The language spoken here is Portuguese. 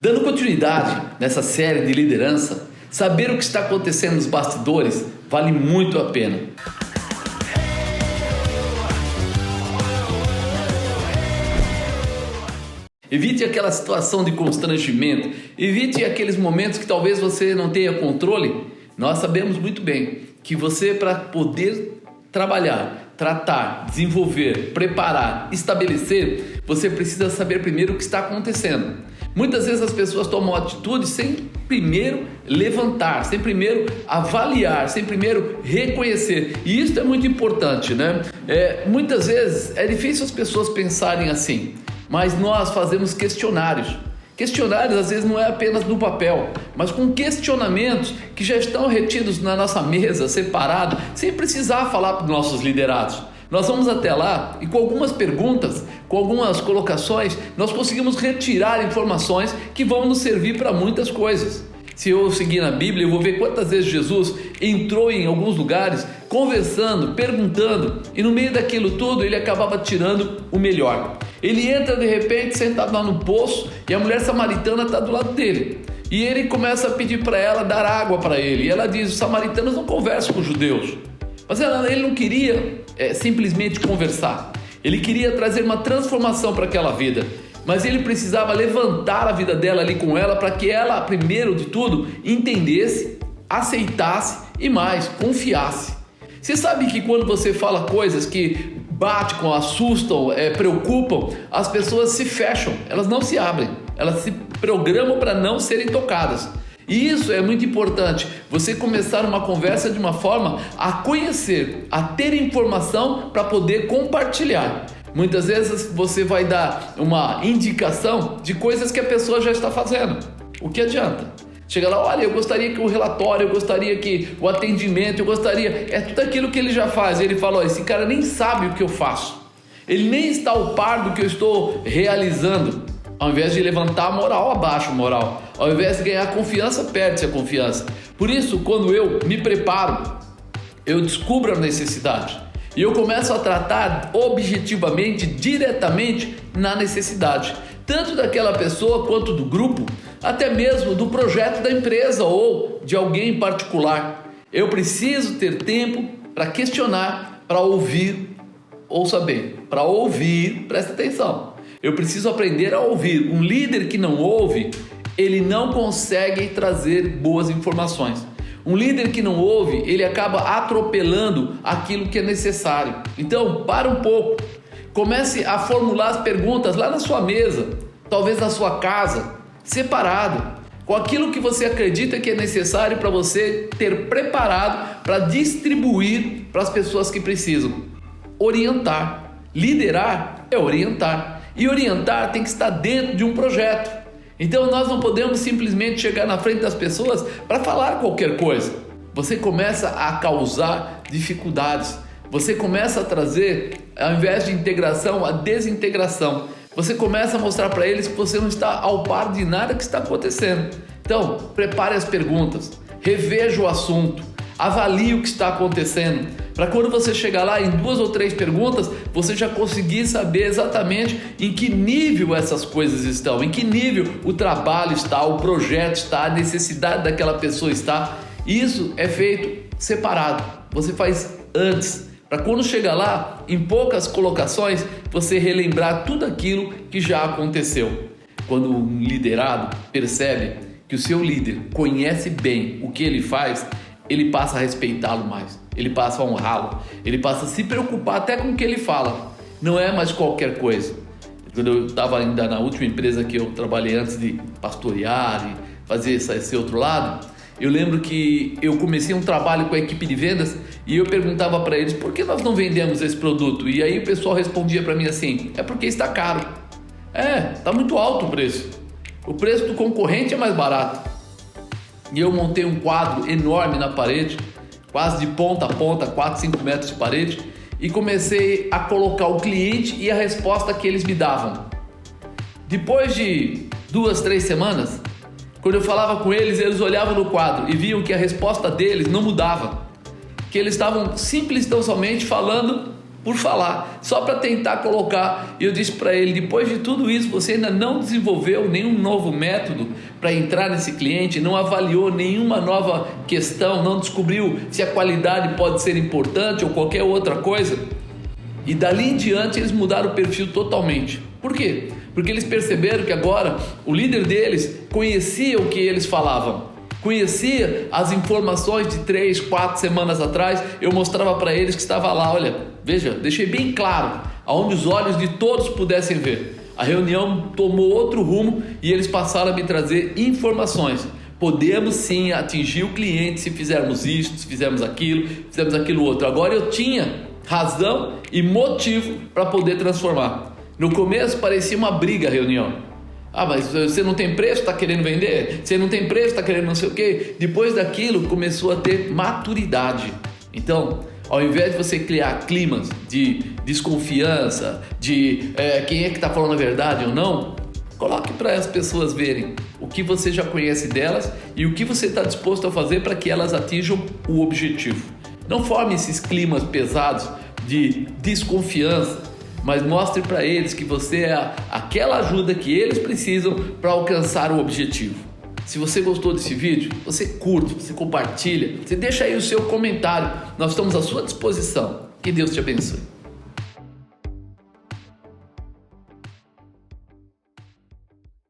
Dando continuidade nessa série de liderança, saber o que está acontecendo nos bastidores vale muito a pena. Evite aquela situação de constrangimento, evite aqueles momentos que talvez você não tenha controle. Nós sabemos muito bem que você, para poder trabalhar, tratar, desenvolver, preparar, estabelecer, você precisa saber primeiro o que está acontecendo. Muitas vezes as pessoas tomam atitude sem primeiro levantar, sem primeiro avaliar, sem primeiro reconhecer. E isso é muito importante, né? Muitas vezes é difícil as pessoas pensarem assim, mas nós fazemos questionários. Questionários às vezes não é apenas no papel, mas com questionamentos que já estão retidos na nossa mesa, separado, sem precisar falar para os nossos liderados. Nós vamos até lá e com algumas perguntas, com algumas colocações, nós conseguimos retirar informações que vão nos servir para muitas coisas. Se eu seguir na Bíblia, eu vou ver quantas vezes Jesus entrou em alguns lugares, conversando, perguntando, e no meio daquilo tudo ele acabava tirando o melhor. Ele entra de repente sentado lá no poço e a mulher samaritana está do lado dele. E ele começa a pedir para ela dar água para ele. E ela diz: os samaritanos não conversam com os judeus. Mas ele não queria simplesmente conversar. Ele queria trazer uma transformação para aquela vida. Mas ele precisava levantar a vida dela ali com ela para que ela, primeiro de tudo, entendesse, aceitasse e mais, confiasse. Você sabe que quando você fala coisas que batem, assustam, preocupam, as pessoas se fecham, elas não se abrem, elas se programam para não serem tocadas. E isso é muito importante, você começar uma conversa de uma forma a conhecer, a ter informação para poder compartilhar. Muitas vezes você vai dar uma indicação de coisas que a pessoa já está fazendo. O que adianta? Chega lá: olha, eu gostaria que o relatório, eu gostaria que o atendimento, eu gostaria... É tudo aquilo que ele já faz. Ele fala: olha, esse cara nem sabe o que eu faço. Ele nem está ao par do que eu estou realizando. Ao invés de levantar a moral, abaixa a moral. Ao invés de ganhar confiança, perde-se a confiança. Por isso, quando eu me preparo, eu descubro a necessidade. E eu começo a tratar objetivamente, diretamente na necessidade. Tanto daquela pessoa quanto do grupo, até mesmo do projeto da empresa ou de alguém em particular. Eu preciso ter tempo para questionar, para ouvir, ouça bem, para ouvir, presta atenção. Eu preciso aprender a ouvir. Um líder que não ouve, ele não consegue trazer boas informações. Um líder que não ouve, ele acaba atropelando aquilo que é necessário. Então, para um pouco. Comece a formular as perguntas lá na sua mesa, talvez na sua casa, separado, com aquilo que você acredita que é necessário para você ter preparado para distribuir para as pessoas que precisam. Orientar. Liderar é orientar. E orientar tem que estar dentro de um projeto. Então nós não podemos simplesmente chegar na frente das pessoas para falar qualquer coisa. Você começa a causar dificuldades. Você começa a trazer, ao invés de integração, a desintegração. Você começa a mostrar para eles que você não está ao par de nada que está acontecendo. Então, prepare as perguntas, reveja o assunto, avalie o que está acontecendo, para quando você chegar lá em 2 ou 3 perguntas, você já conseguir saber exatamente em que nível essas coisas estão, em que nível o trabalho está, o projeto está, a necessidade daquela pessoa está. Isso é feito separado, você faz antes, para quando chegar lá, em poucas colocações, você relembrar tudo aquilo que já aconteceu. Quando um liderado percebe que o seu líder conhece bem o que ele faz, ele passa a respeitá-lo mais, ele passa a honrá-lo, ele passa a se preocupar até com o que ele fala. Não é mais qualquer coisa. Quando eu estava ainda na última empresa que eu trabalhei antes de pastorear e fazer esse outro lado, eu lembro que eu comecei um trabalho com a equipe de vendas e eu perguntava para eles: por que nós não vendemos esse produto? E aí o pessoal respondia para mim assim: é porque está caro. Está muito alto o preço. O preço do concorrente é mais barato. E eu montei um quadro enorme na parede, quase de ponta a ponta, 4, 5 metros de parede, e comecei a colocar o cliente e a resposta que eles me davam. Depois de 2, 3 semanas, quando eu falava com eles, eles olhavam no quadro e viam que a resposta deles não mudava, que eles estavam simplesmente falando por falar, só para tentar colocar. E eu disse para ele, depois de tudo isso, você ainda não desenvolveu nenhum novo método para entrar nesse cliente, não avaliou nenhuma nova questão, não descobriu se a qualidade pode ser importante ou qualquer outra coisa. E dali em diante eles mudaram o perfil totalmente. Por quê? Porque eles perceberam que agora o líder deles conhecia o que eles falavam, conhecia as informações de 3, 4 semanas atrás. Eu mostrava para eles que estava lá, olha, veja, deixei bem claro, aonde os olhos de todos pudessem ver. A reunião tomou outro rumo e eles passaram a me trazer informações. Podemos sim atingir o cliente se fizermos isso, se fizermos aquilo outro. Agora eu tinha razão e motivo para poder transformar. No começo parecia uma briga a reunião. Ah, mas você não tem preço, está querendo vender? Você não tem preço, está querendo não sei o quê? Depois daquilo começou a ter maturidade. Então, ao invés de você criar climas de desconfiança, de quem é que está falando a verdade ou não, coloque para as pessoas verem o que você já conhece delas e o que você está disposto a fazer para que elas atinjam o objetivo. Não forme esses climas pesados de desconfiança, mas mostre para eles que você é aquela ajuda que eles precisam para alcançar o objetivo. Se você gostou desse vídeo, você curte, você compartilha, você deixa aí o seu comentário. Nós estamos à sua disposição. Que Deus te abençoe.